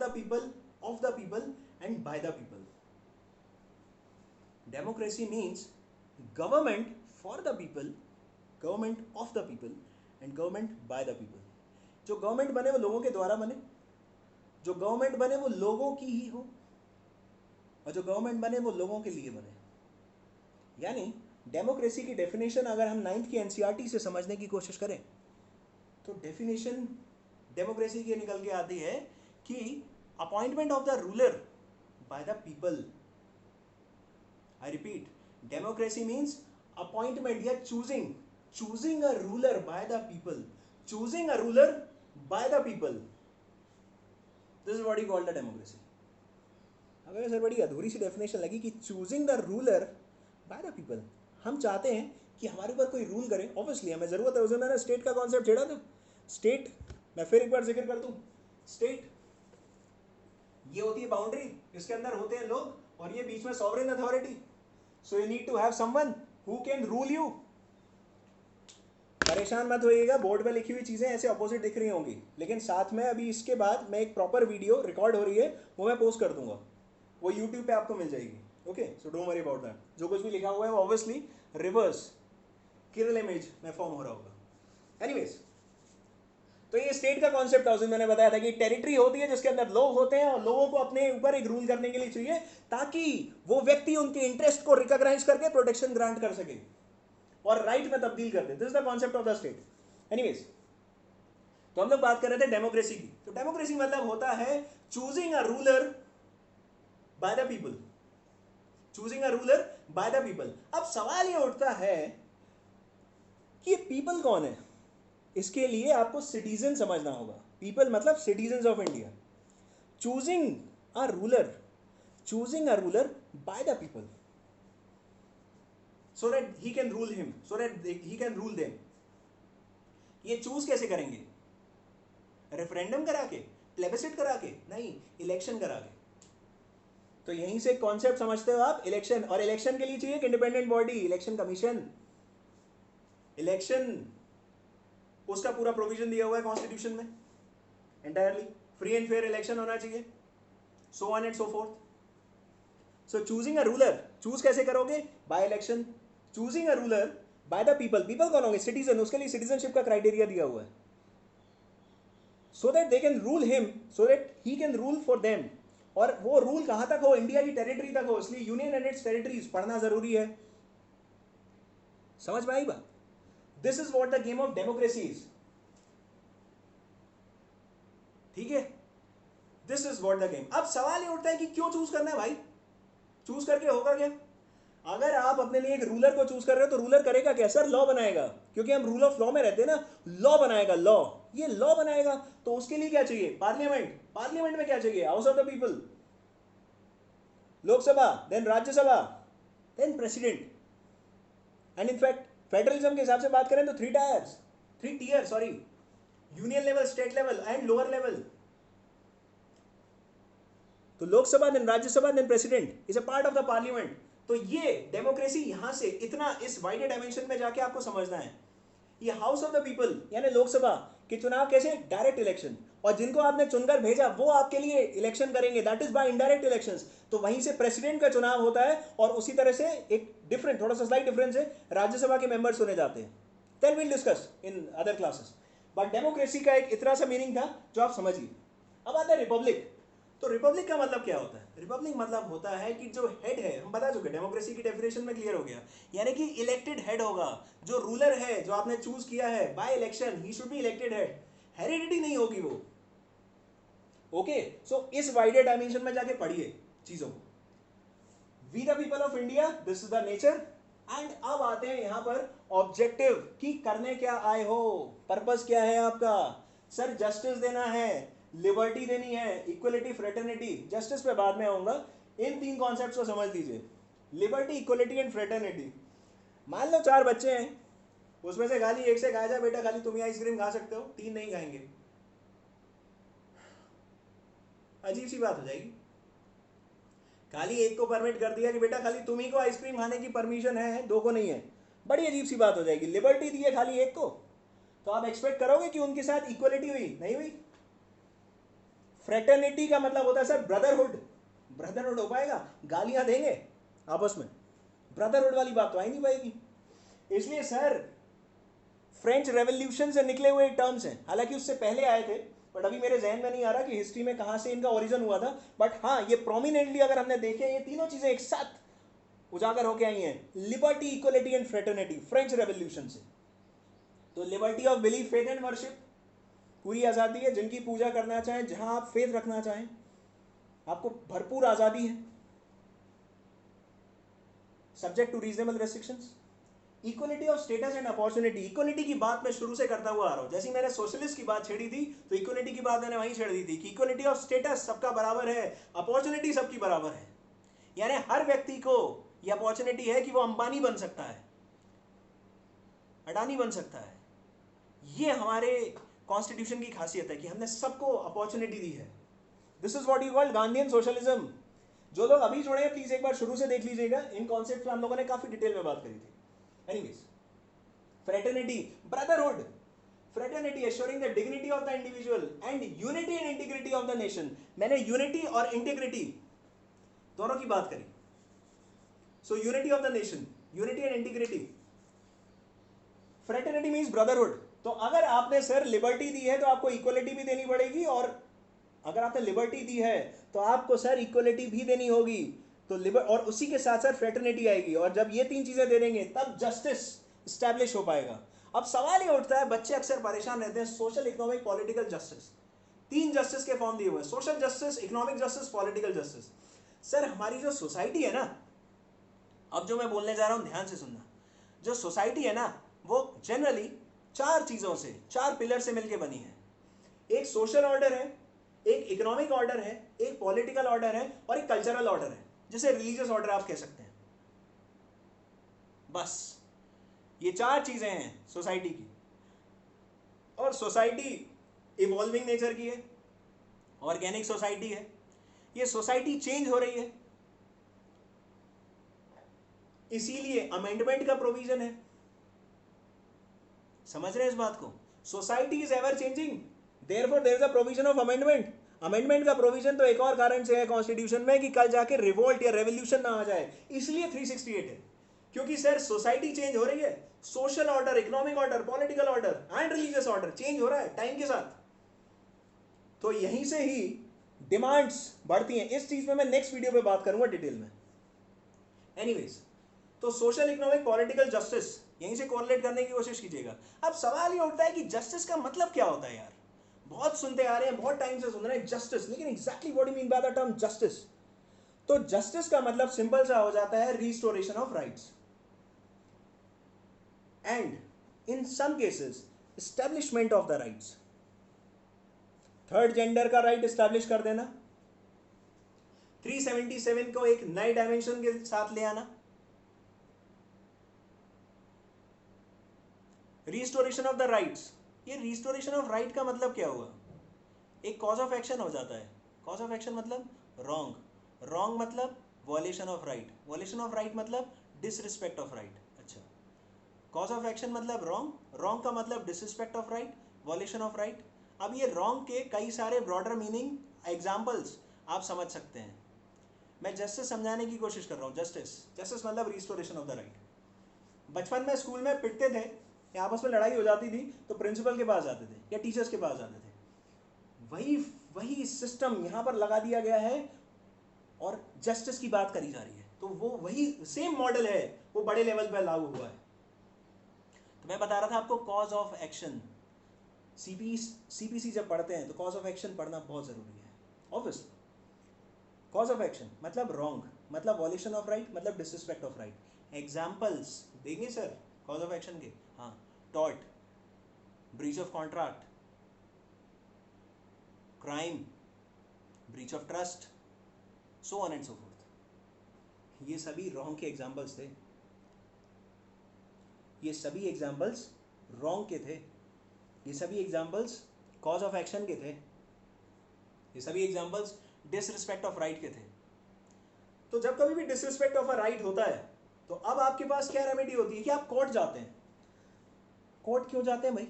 the people, of the people and by the people. Democracy means government for the people, government of the people and government by the people. जो government बने वो लोगों के द्वारा बने, जो government बने वो लोगों की ही हो, और जो गवर्नमेंट बने वो लोगों के लिए बने. यानी डेमोक्रेसी की डेफिनेशन अगर हम 9th की एनसीईआरटी से समझने की कोशिश करें तो डेफिनेशन डेमोक्रेसी की निकल के आती है कि appointment of the ruler by the people. I repeat, democracy means appointment या choosing a ruler by the people, choosing a ruler by the people. This is what you call the democracy. अगर sir बड़ी अधूरी सी definition लगी कि choosing the ruler by the people, हम चाहते हैं कि हमारे ऊपर कोई रूल करे. ऑब्वियसली हमें ज़रूरत है. उस दिन मैंने स्टेट का कॉन्सेप्ट छेड़ा था. स्टेट, मैं फिर एक बार जिक्र कर दूं. स्टेट ये होती है बाउंड्री, इसके अंदर होते हैं लोग, और ये बीच में sovereign authority. So you need to have someone who can rule you. परेशान मत होइएगा, बोर्ड पे लिखी हुई चीज़ें ऐसे अपोजिट दिख रही होंगी, लेकिन साथ में अभी इसके बाद मैं एक प्रॉपर वीडियो रिकॉर्ड हो रही है, वो मैं पोस्ट कर दूंगा, वो यूट्यूब पे आपको मिल जाएगी. Okay, so don't worry about that. जो कुछ भी लिखा हुआ है वो ऑब्वियसली रिवर्स किरल इमेज में फॉर्म हो रहा होगा. एनीवेज, तो ये स्टेट का कॉन्सेप्ट था. उस दिन मैंने बताया था कि टेरिटरी होती है जिसके अंदर लोग होते हैं, और लोगों को अपने ऊपर एक रूल करने के लिए चाहिए ताकि वो व्यक्ति उनके इंटरेस्ट को रिकॉग्नाइज करके प्रोटेक्शन ग्रांट कर सके और राइट में तब्दील कर दे. This is the concept of the state. Anyways, तो हम लोग बात कर रहे थे डेमोक्रेसी की. तो डेमोक्रेसी मतलब होता है choosing a ruler by the people, choosing a ruler by the people. अब सवाल ये उठता है कि ये पीपल कौन है. इसके लिए आपको सिटीजन समझना होगा. पीपल मतलब citizen of India. Choosing a ruler by the people so that he can rule him, so that he can rule them. ये चूज कैसे करेंगे? रेफरेंडम करा के, प्लेबिसिट करा के? नहीं, इलेक्शन करा के. तो यहीं से कॉन्सेप्ट समझते हो आप, इलेक्शन. और इलेक्शन के लिए चाहिए एक independent body, election commission. Election उसका पूरा प्रोविजन दिया हुआ है कॉन्स्टिट्यूशन में, entirely free and fair election होना चाहिए, so on and so fourth. So choosing a ruler, choose कैसे करोगे? By election. Choosing a ruler by the people, people कौन होंगे? सिटीजन. उसके लिए सिटीजनशिप का क्राइटेरिया दिया हुआ है, so that they can rule him, so that he can rule for them. और वो रूल कहां तक हो? इंडिया की टेरिटरी तक हो. इसलिए यूनियन एंड इट्स टेरिटरीज पढ़ना जरूरी है. समझ में आई बात? This is what the game of democracy is. ठीक है, this is what the game. अब सवाल ये उठता है कि क्यों चूज करना है भाई? चूज करके होगा क्या? अगर आप अपने लिए एक रूलर को चूज कर रहे हो तो रूलर करेगा क्या? सर लॉ बनाएगा, क्योंकि हम रूल ऑफ लॉ में रहते हैं ना. लॉ बनाएगा, लॉ. ये लॉ बनाएगा तो उसके लिए क्या चाहिए? पार्लियामेंट. पार्लियामेंट में क्या चाहिए? House of the people, Lok Sabha, then Rajya Sabha, then president. And in fact federalism के हिसाब से बात करें तो 3 tier, sorry, union level, state level and lower level. तो Lok Sabha, then Rajya Sabha, then president is a part of the parliament. तो ये डेमोक्रेसी यहां से इतना इस वाइडर डायमेंशन में जाके आपको समझना है. ये हाउस ऑफ द पीपल यानी लोकसभा के चुनाव कैसे? Direct election. और जिनको आपने चुनकर भेजा वो आपके लिए इलेक्शन करेंगे, that is by indirect elections. तो वहीं से प्रेसिडेंट का चुनाव होता है, और उसी तरह से एक डिफरेंट, थोड़ा सा स्लाइट डिफरेंस है, राज्यसभा के मेंबर चुने जाते हैं. Then we'll discuss in other classes. But democracy का एक इतना सा मीनिंग था जो आप समझिए. अब आता है रिपब्लिक. तो रिपब्लिक का मतलब क्या होता है? रिपब्लिक मतलब होता है कि जो हेड है, हम बता चुके, डेमोक्रेसी की डेफिनेशन में क्लियर हो गया, यानी कि इलेक्टेड हेड होगा. जो रूलर है, जो आपने चूज किया है by election, he should be elected head. Heredity नहीं होगी वो. ओके, सो इस वाइडर डायमेंशन में जाके पढ़िए चीजों को. We the people of India, this is the nature. And अब आते हैं यहां पर ऑब्जेक्टिव कि करने क्या आए हो, पर्पस क्या है आपका. सर जस्टिस देना है, लिबर्टी देनी है, इक्वलिटी, फ्रेटर्निटी. जस्टिस पे बाद में आऊंगा. इन 3 कॉन्सेप्ट्स को समझ लीजिए, लिबर्टी, इक्वलिटी एंड फ्रेटर्निटी. मान लो 4 बच्चे हैं, उसमें से खाली एक से कहा जाए बेटा खाली तुम ही आइसक्रीम खा सकते हो, 3 नहीं खाएंगे. अजीब सी बात हो जाएगी. खाली एक को परमिट कर दिया कि बेटा खाली तुम ही को आइसक्रीम खाने की परमिशन है, 2 को नहीं है. बड़ी अजीब सी बात हो जाएगी. लिबर्टी दी है खाली एक को, तो आप एक्सपेक्ट करोगे कि उनके साथ इक्वलिटी हुई? नहीं हुई. फ्रेटर्निटी का मतलब होता है सर ब्रदरहुड। ब्रदरहुड हो पाएगा? गालियां देंगे आपस में, ब्रदरहुड वाली बात तो आ ही नहीं पाएगी। इसलिए सर फ्रेंच रेवोल्यूशन से निकले हुए टर्म्स हैं, हालांकि उससे पहले आए थे, बट अभी मेरे जहन में नहीं आ रहा कि हिस्ट्री में कहाँ से इनका ओरिजिन हुआ था। बट हाँ, ये प्रोमिनेंटली अगर हमने देखे, ये तीनों चीजें एक साथ उजागर होकर आई हैं, liberty, equality and fraternity, French revolution से। तो liberty of belief, faith and worship, पूरी आज़ादी है, जिनकी पूजा करना चाहें, जहां आप फेथ रखना चाहें, आपको भरपूर आज़ादी है, subject to reasonable restrictions. Equality of status and opportunity, equality की बात मैं शुरू से करता हुआ आ रहा हूं। जैसे मैंने सोशलिस्ट की बात छेड़ी थी, तो इक्वलिटी की बात मैंने वहीं छेड़ दी थी कि इक्वलिटी ऑफ स्टेटस, सबका बराबर है, अपॉर्चुनिटी सबकी बराबर है। यानी हर व्यक्ति को यह अपॉर्चुनिटी है कि वो अंबानी बन सकता है, अडानी बन सकता है। ये हमारे कॉन्स्टिट्यूशन की खासियत है कि हमने सबको अपॉर्चुनिटी दी है। This is what you called Gandhian socialism. जो लोग अभी जुड़े हैं, प्लीज एक बार शुरू से देख लीजिएगा, इन कॉन्सेप्ट पे हम लोगों ने काफी डिटेल में बात करी थी। Anyways, fraternity, brotherhood, fraternity assuring the dignity of the individual and unity and integrity of the nation. मैंने यूनिटी और इंटीग्रिटी दोनों की बात करी। So unity of the nation, unity and integrity, fraternity means brotherhood. तो अगर आपने सर लिबर्टी दी है तो आपको इक्वलिटी भी देनी पड़ेगी, और अगर आपने लिबर्टी दी है तो आपको सर इक्वलिटी भी देनी होगी। तो और उसी के साथ साथ फ्रेटर्निटी आएगी, और जब ये तीन चीजें दे देंगे तब जस्टिस स्टैब्लिश हो पाएगा। अब सवाल ये उठता है, बच्चे अक्सर परेशान रहते हैं, सोशल, इकोनॉमिक, पॉलिटिकल जस्टिस, तीन जस्टिस के फॉर्म दिए हुए हैं, social justice, economic justice, political justice. Sir हमारी जो सोसाइटी है ना, अब जो मैं बोलने जा रहा हूं ध्यान से सुनना, जो सोसाइटी है ना वो जनरली चार चीजों से, चार पिलर से मिलकर बनी है। एक सोशल ऑर्डर है, एक इकोनॉमिक ऑर्डर है, एक पॉलिटिकल ऑर्डर है, और एक कल्चरल ऑर्डर है, जिसे रिलीजियस ऑर्डर आप कह सकते हैं। बस ये चार चीजें हैं सोसाइटी की। और सोसाइटी इवॉल्विंग नेचर की है, ऑर्गेनिक सोसाइटी है, ये सोसाइटी चेंज हो रही है, इसीलिए अमेंडमेंट का प्रोविजन है। समझ रहे हैं इस बात को? Society is ever changing, therefore there is a provision of amendment. Amendment का प्रोविजन तो एक और कारण से है कॉन्स्टिट्यूशन में कि कल जाके रिवोल्ट या रेवोल्यूशन ना आ जाए, इसलिए 368 है। क्योंकि सर सोसाइटी चेंज हो रही है, social order, economic order, political order and religious order change हो रहा है टाइम के साथ। तो यहीं से ही डिमांड्स बढ़ती हैं। इस चीज में मैं नेक्स्ट वीडियो पे बात करूंगा डिटेल में। एनीवेज, तो सोशल, इकोनॉमिक, पॉलिटिकल जस्टिस यहीं से कोरिलेट करने की कोशिश कीजिएगा। अब सवाल ये उठता है कि जस्टिस का मतलब क्या होता है यार? बहुत सुनते आ रहे हैं, बहुत टाइम से सुन रहे हैं जस्टिस, लेकिन exactly what do you mean by the term justice? तो जस्टिस का मतलब सिंपल सा हो जाता है restoration of rights and in some cases establishment of the rights. Third gender का राइट एस्टैब्लिश कर देना, 377 को एक नए डायमेंशन के साथ ले आना, रिस्टोरेशन ऑफ द राइट्स। ये रिस्टोरेशन ऑफ राइट का मतलब क्या हुआ? एक कॉज ऑफ एक्शन हो जाता है। कॉज ऑफ एक्शन मतलब रॉन्ग, रॉन्ग मतलब violation of right, violation of right मतलब डिसरिस्पेक्ट ऑफ राइट। अच्छा, कॉज ऑफ एक्शन मतलब रॉन्ग, रॉन्ग का मतलब disrespect of right, violation of right. अब ये रॉन्ग के कई सारे ब्रॉडर मीनिंग, एग्जाम्पल्स आप समझ सकते हैं। मैं जस्टिस समझाने की कोशिश कर रहा हूँ। जस्टिस, जस्टिस मतलब रिस्टोरेशन ऑफ द राइट। बचपन में स्कूल में पिटते थे या आपस में लड़ाई हो जाती थी तो प्रिंसिपल के पास जाते थे या टीचर्स के पास जाते थे। वही वही सिस्टम यहाँ पर लगा दिया गया है और जस्टिस की बात करी जा रही है। तो वो वही सेम मॉडल है, वो बड़े लेवल पर लागू हुआ है। तो मैं बता रहा था आपको कॉज ऑफ एक्शन, सीपीसी जब पढ़ते हैं तो कॉज ऑफ एक्शन पढ़ना बहुत जरूरी है। ऑब्वियसली कॉज ऑफ एक्शन मतलब रॉन्ग, मतलब वॉयलेशन ऑफ राइट, मतलब डिसरिस्पेक्ट ऑफ राइट। एग्जाम्पल्स देंगे सर कॉज ऑफ एक्शन के? हाँ, tort, breach of contract, crime, breach of trust, so on and so fourth. ये सभी रॉन्ग के एग्जाम्पल्स थे, ये सभी एग्जाम्पल्स रॉन्ग के थे, ये सभी एग्जाम्पल्स कॉज ऑफ एक्शन के थे, ये सभी एग्जाम्पल्स डिसरिस्पेक्ट ऑफ राइट के थे। तो जब कभी भी डिसरिस्पेक्ट ऑफ अ राइट होता है तो अब आपके पास क्या रेमेडी होती है कि आप कोर्ट जाते हैं। कोर्ट क्यों जाते हैं भाई?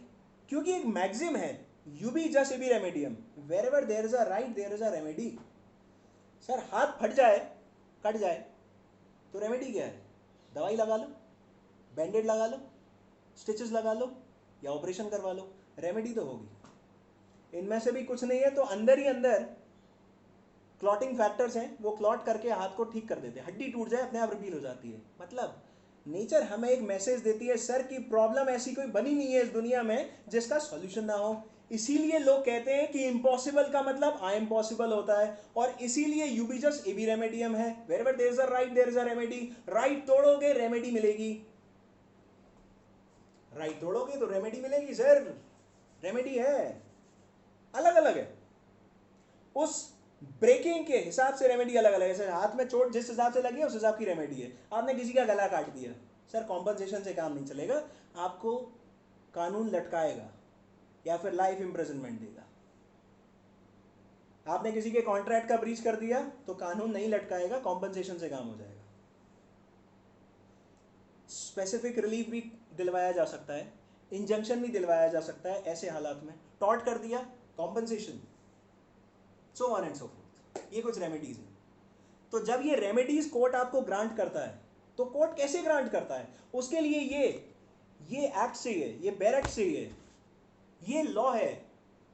क्योंकि एक मैक्सिम है यूबी जस्ट एबी रेमेडियम, wherever there is a right there is a remedy. Sir हाथ फट जाए, कट जाए, तो रेमेडी क्या है? दवाई लगा लो, बैंडेड लगा लो, स्टिचेस लगा लो, या ऑपरेशन करवा लो, रेमेडी तो होगी। इनमें से भी कुछ नहीं है तो अंदर ही अंदर क्लॉटिंग फैक्टर्स हैं, वो क्लॉट करके हाथ को ठीक कर देते हैं, हड्डी टूट जाए अपने आप रिपील हो जाती है। मतलब नेचर हमें एक मैसेज देती है सर की प्रॉब्लम ऐसी कोई बनी नहीं है इस दुनिया में जिसका सॉल्यूशन ना हो। इसीलिए लोग कहते हैं कि इम्पॉसिबल का मतलब आई एम पॉसिबल होता है, और इसीलिए यूबी जस्ट एबी रेमेडियम है। Wherever there is a right there is a remedy. Right तोड़ोगे रेमेडी मिलेगी, राइट तोड़ोगे तो रेमेडी मिलेगी। सर रेमेडी है, अलग अलग है, उस ब्रेकिंग के हिसाब से रेमेडी अलग अलग है। सर हाथ में चोट जिस हिसाब से लगी है उस हिसाब की रेमेडी है। आपने किसी का गला काट दिया, सर कॉम्पनसेशन से काम नहीं चलेगा, आपको कानून लटकाएगा या फिर लाइफ इम्प्रिजनमेंट देगा। आपने किसी के कॉन्ट्रैक्ट का ब्रीच कर दिया तो कानून नहीं लटकाएगा, कॉम्पनसेशन से काम हो जाएगा। स्पेसिफिक रिलीफ भी दिलवाया जा सकता है, इंजंक्शन भी दिलवाया जा सकता है ऐसे हालात में। टॉर्ट कर दिया, compensation, so on and so fourth. ये कुछ रेमेडीज हैं। तो जब ये रेमेडीज कोर्ट आपको ग्रांट करता है, तो कोर्ट कैसे ग्रांट करता है? उसके लिए ये एक्ट चाहिए, ये बैरक चाहिए, ये लॉ है,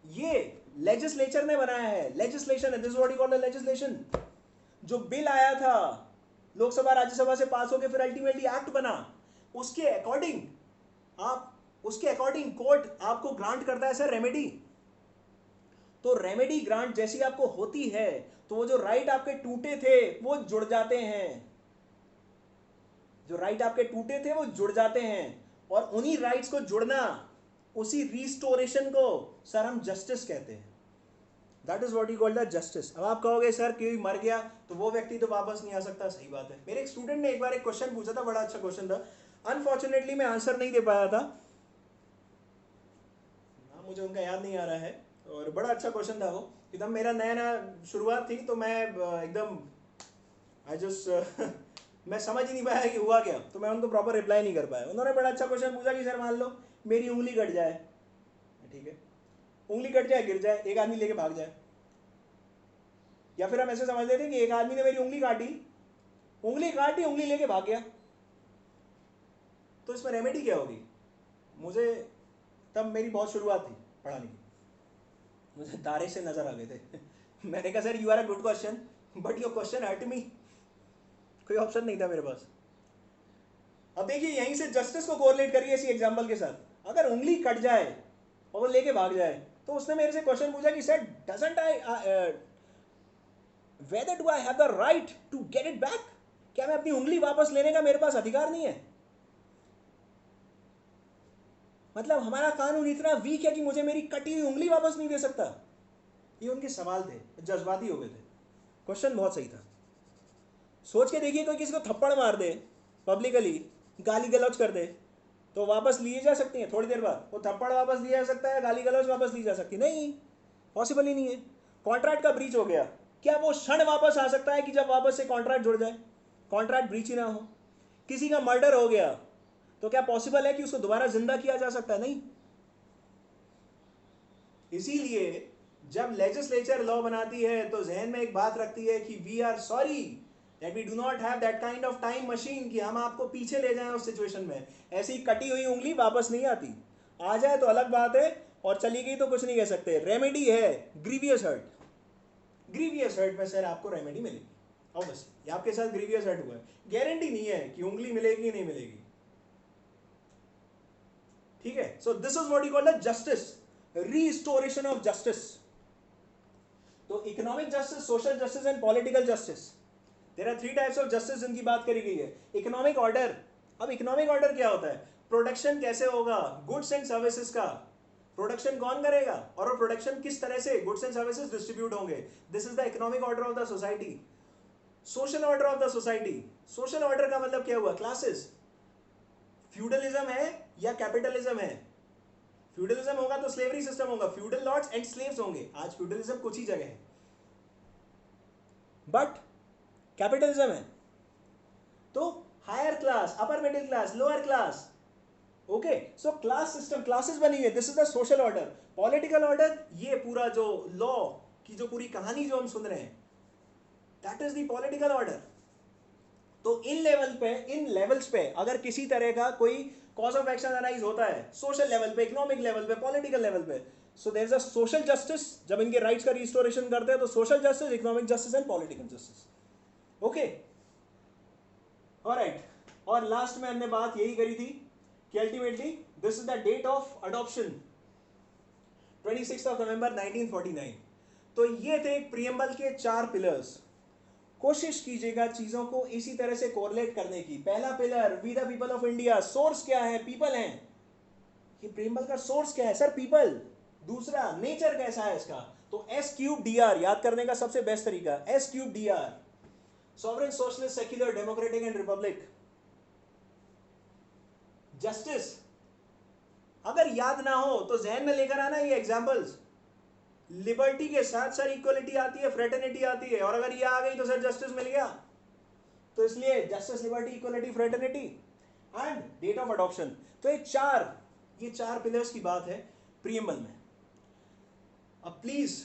ये लेजिस्लेचर ने बनाया है। लेजिस्लेशन है, this what you call the legislation. जो बिल आया था लोकसभा राज्यसभा से पास होकर फिर अल्टीमेटली एक्ट बना, उसके अकॉर्डिंग कोर्ट आपको ग्रांट करता है सर रेमेडी। तो रेमेडी ग्रांट जैसी आपको होती है तो वो जो राइट आपके टूटे थे वो जुड़ जाते हैं, जो राइट आपके टूटे थे वो जुड़ जाते हैं। और उन्हीं राइट्स को जुड़ना, उसी रिस्टोरेशन को सर हम जस्टिस कहते हैं। That is what you call the justice. अब आप कहोगे सर कोई मर गया तो वो व्यक्ति तो वापस नहीं आ सकता, सही बात है। मेरे एक स्टूडेंट ने एक बार एक क्वेश्चन पूछा था, बड़ा अच्छा क्वेश्चन था, अनफॉर्चुनेटली मैं आंसर नहीं दे पाया था, मुझे उनका याद नहीं आ रहा है, और बड़ा अच्छा क्वेश्चन था वो। एकदम मेरा नया नया शुरुआत थी तो मैं एकदम आई जस्ट मैं समझ ही नहीं पाया कि हुआ क्या, तो मैं उनको प्रॉपर रिप्लाई नहीं कर पाया। उन्होंने बड़ा अच्छा क्वेश्चन पूछा कि सर मान लो मेरी उंगली कट जाए, ठीक है, उंगली कट जाए, गिर जाए, एक आदमी लेके भाग जाए, या फिर हम ऐसे समझ लेते हैं कि एक आदमी ने मेरी उंगली काटी, उंगली लेके भाग गया, तो इसमें रेमेडी क्या होगी? मुझे तब मेरी बहुत शुरुआत थी पढ़ाने की, मुझे तारे से नजर आ गए थे मैंने कहा sir you are a good question but your question hurt me. कोई ऑप्शन नहीं था मेरे पास। अब देखिए यहीं से जस्टिस को कोरिलेट करिए इसी एग्जांपल के साथ। अगर उंगली कट जाए और वो लेके भाग जाए, तो उसने मेरे से क्वेश्चन पूछा कि sir doesn't I whether do I have the right to get it back? क्या मैं अपनी उंगली वापस लेने का मेरे पास अधिकार नहीं है? मतलब हमारा कानून इतना वीक है कि मुझे मेरी कटी हुई उंगली वापस नहीं दे सकता? ये उनके सवाल थे, जज्बाती हो गए थे। क्वेश्चन बहुत सही था। सोच के देखिए कोई किसी को थप्पड़ मार दे, पब्लिकली गाली गलौज कर दे, तो वापस लिए जा सकती हैं थोड़ी देर बाद? वो थप्पड़ वापस लिया जा सकता है, गाली गलौज वापस ली जा सकती? नहीं, पॉसिबल ही नहीं है। कॉन्ट्रैक्ट का ब्रीच हो गया, क्या वो क्षण वापस आ सकता है कि जब वापस से कॉन्ट्रैक्ट जुड़ जाए, कॉन्ट्रैक्ट ब्रीच ही ना हो? किसी का मर्डर हो गया तो क्या पॉसिबल है कि उसको दोबारा जिंदा किया जा सकता है? नहीं। इसीलिए जब लेजिस्लेचर लॉ बनाती है तो जहन में एक बात रखती है कि we are sorry that we do not have that kind of time machine कि हम आपको पीछे ले जाएं उस सिचुएशन में। ऐसी कटी हुई उंगली वापस नहीं आती, आ जाए तो अलग बात है, और चली गई तो कुछ नहीं कह सकते। रेमेडी है ग्रीवियस हर्ट, ग्रीवियस हर्ट में सर आपको रेमेडी मिलेगी। ऑब्वियसली आपके साथ ग्रीवियस हर्ट हुआ है, गारंटी नहीं है कि उंगली मिलेगी नहीं मिलेगी, ठीक है। So this is what you call the justice, restoration of justice. तो economic justice, social justice and political justice, there are 3 types of justice जिनकी बात करी गई है। इकोनॉमिक ऑर्डर, अब इकोनॉमिक ऑर्डर क्या होता है? प्रोडक्शन कैसे होगा गुड्स एंड सर्विसेज का, प्रोडक्शन कौन करेगा और वो प्रोडक्शन किस तरह से गुड्स एंड सर्विसेज डिस्ट्रीब्यूट होंगे, this is the economic order of the society. Social order of the society, social order का मतलब क्या हुआ? क्लासेस, फ्यूडलिज्म है या कैपिटलिज्म है? फ्यूडलिज्म होगा तो स्लेवरी सिस्टम होगा, फ्यूडल लॉर्ड्स एंड स्लेव्स होंगे। आज फ्यूडलिज्म कुछ ही जगह है, बट कैपिटलिज्म है। तो higher class, upper middle class, lower class, okay, so class system, classes बनी है, this is the social order. Political order, ये पूरा जो लॉ की जो पूरी कहानी जो हम सुन रहे हैं, that is the political order. तो इन लेवल पे, इन लेवल्स पे अगर किसी तरह का कोई कॉज ऑफ एक्शन अराइज होता है, सोशल लेवल पे, इकोनॉमिक लेवल पे, पॉलिटिकल लेवल पे, so there is a social justice. जब इनके राइट्स का रिस्टोरेशन करते हैं तो social justice, economic justice and political justice. Okay, alright. और लास्ट में हमने बात यही करी थी कि ultimately this is the date of adoption, 26 November 1949. तो ये थे प्रियम्बल के 4 पिलर्स. कोशिश कीजिएगा चीजों को इसी तरह से कोरिलेट करने की. पहला pillar, we the people of India. Source क्या है? पीपल हैं. ये प्रियम्बल का सोर्स क्या है? Sir people. दूसरा, नेचर कैसा है इसका? तो S3DR याद करने का सबसे बेस्ट तरीका, S3DR, sovereign, socialist, secular, democratic and Republic. Justice अगर याद ना हो तो जहन में लेकर आना ये एग्जांपल्स. लिबर्टी के साथ सर इक्वलिटी आती है, फ्रेटर्निटी आती है, और अगर ये आ गई तो सर जस्टिस मिल गया. तो इसलिए justice, liberty, equality, fraternity and date of adoption. तो ये चार पिलर्स की बात है प्रियम्बल में. अब प्लीज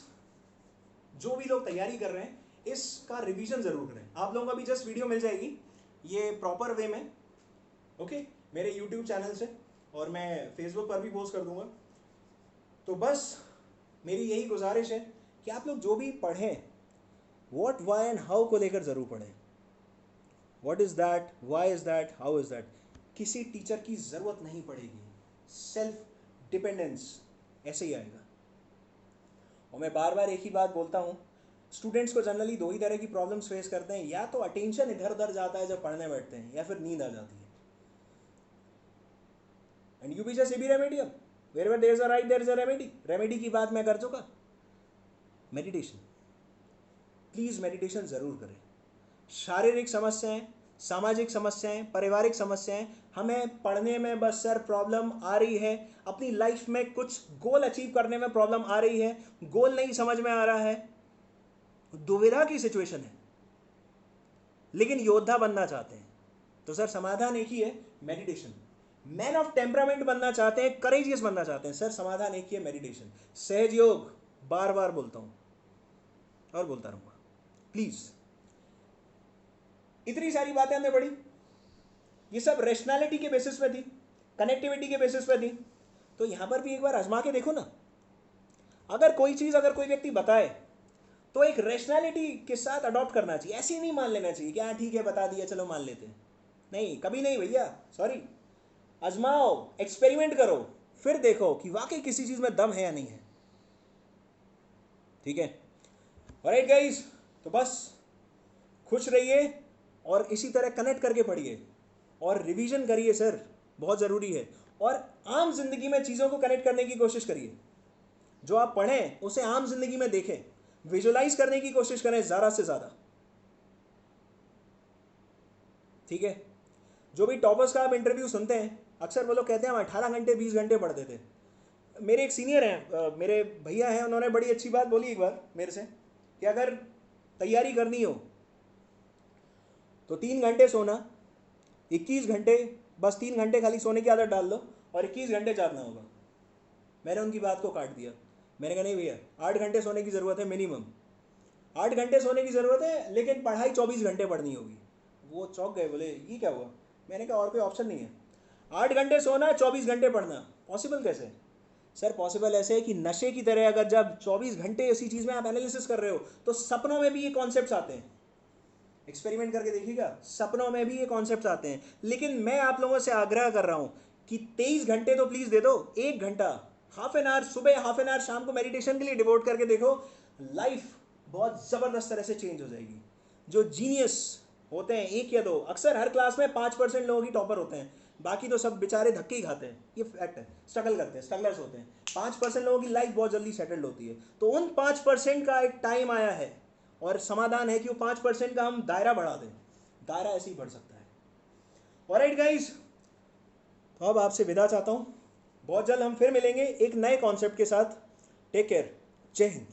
जो भी लोग तैयारी कर रहे हैं इसका रिवीजन जरूर करें. आप लोगों को अभी जस्ट वीडियो मिल जाएगी ये प्रॉपर वे में, ओके, मेरे यूट्यूब चैनल से, और मैं फेसबुक पर भी पोस्ट कर दूंगा. तो बस मेरी यही गुजारिश है कि आप लोग जो भी पढ़ें, व्हाट, व्हाई एंड हाउ को लेकर जरूर पढ़ें. What is that, why is that, how is that. किसी टीचर की जरूरत नहीं पड़ेगी. सेल्फ डिपेंडेंस ऐसे ही आएगा. और मैं बार बार एक ही बात बोलता हूँ, स्टूडेंट्स को जनरली 2 ही तरह की प्रॉब्लम्स फेस करते हैं. या तो अटेंशन इधर उधर जाता है जब पढ़ने बैठते हैं, या फिर नींद आ जाती है. And you be just be remedial. Wherever there is a right, there is a remedy. Remedy की बात मैं कर चुका. मेडिटेशन, प्लीज मेडिटेशन जरूर करें. शारीरिक समस्याएं, सामाजिक समस्याएं, पारिवारिक समस्याएं, हमें पढ़ने में बस सर प्रॉब्लम आ रही है, अपनी लाइफ में कुछ गोल अचीव करने में प्रॉब्लम आ रही है, गोल नहीं समझ में आ रहा है, दुविधा की सिचुएशन है, लेकिन योद्धा बनना चाहते हैं, तो सर समाधान एक ही है, मेडिटेशन. मैन ऑफ टेम्परामेंट बनना चाहते हैं, करेजियस बनना चाहते हैं, सर समाधान एक ही है, मेडिटेशन. सहज योग, बार बार बोलता हूं और बोलता रहूंगा. प्लीज, इतनी सारी बातें हमने पढ़ी, ये सब रेशनैलिटी के बेसिस पे थी, कनेक्टिविटी के बेसिस पे थी. तो यहां पर भी एक बार आजमा के देखो ना. अगर कोई चीज, अगर कोई व्यक्ति बताए तो एक रेशनैलिटी के साथ अडॉप्ट करना चाहिए. ऐसे ही नहीं मान लेना चाहिए कि हाँ ठीक है बता दिया चलो मान लेते हैं. नहीं, कभी नहीं भैया, सॉरी. आजमाओ, एक्सपेरिमेंट करो, फिर देखो कि वाकई किसी चीज में दम है या नहीं है. ठीक है, ऑलराइट गाइस. तो बस खुश रहिए और इसी तरह कनेक्ट करके पढ़िए और रिवीजन करिए सर, बहुत ज़रूरी है. और आम जिंदगी में चीज़ों को कनेक्ट करने की कोशिश करिए. जो आप पढ़ें उसे आम जिंदगी में देखें, विजुअलाइज करने की कोशिश करें ज़्यादा से ज़्यादा. ठीक है, जो भी टॉपर्स का आप इंटरव्यू सुनते हैं, अक्सर वो लोग कहते हैं हम 18 घंटे 20 घंटे पढ़ते थे. मेरे एक सीनियर हैं, मेरे भैया हैं, उन्होंने बड़ी अच्छी बात बोली एक बार मेरे से कि अगर तैयारी करनी हो तो 3 घंटे सोना, 21 घंटे, बस 3 घंटे खाली सोने की आदत डाल लो और 21 घंटे जागना होगा. मैंने उनकी बात को काट दिया. मैंने कहा नहीं भैया, 8 घंटे सोने की ज़रूरत है मिनिमम. 8 घंटे सोने की ज़रूरत है, लेकिन पढ़ाई 24 घंटे पढ़नी होगी. वो चौंक गए, बोले ये क्या हुआ. मैंने कहा और कोई ऑप्शन नहीं है. 8 घंटे सोना, 24 घंटे पढ़ना, पॉसिबल कैसे? सर पॉसिबल ऐसे है कि नशे की तरह, अगर जब 24 घंटे उसी चीज़ में आप एनालिसिस कर रहे हो तो सपनों में भी ये कॉन्सेप्ट्स आते हैं. एक्सपेरिमेंट करके देखिएगा, सपनों में भी ये कॉन्सेप्ट्स आते हैं. लेकिन मैं आप लोगों से आग्रह कर रहा हूं कि 23 घंटे तो प्लीज़ दे दो. 1 घंटा, हाफ एन आवर सुबह, हाफ एन आवर शाम को मेडिटेशन के लिए डिवोट करके देखो. लाइफ बहुत ज़बरदस्त तरह से चेंज हो जाएगी. जो जीनियस होते हैं 1 या 2, अक्सर हर क्लास में 5% लोगों की टॉपर होते हैं, बाकी तो सब बेचारे धक्के ही खाते हैं. ये फैक्ट है, स्ट्रगल करते हैं, स्ट्रगलर्स होते हैं. 5% लोगों की लाइफ बहुत जल्दी सेटल्ड होती है. तो उन 5% का एक टाइम आया है और समाधान है कि वो 5% का हम दायरा बढ़ा दें. दायरा ऐसे ही बढ़ सकता है. ऑलराइट गाइस, तो अब आपसे विदा चाहता हूँ. बहुत जल्द हम फिर मिलेंगे एक नए कॉन्सेप्ट के साथ. Take care. जय हिंद.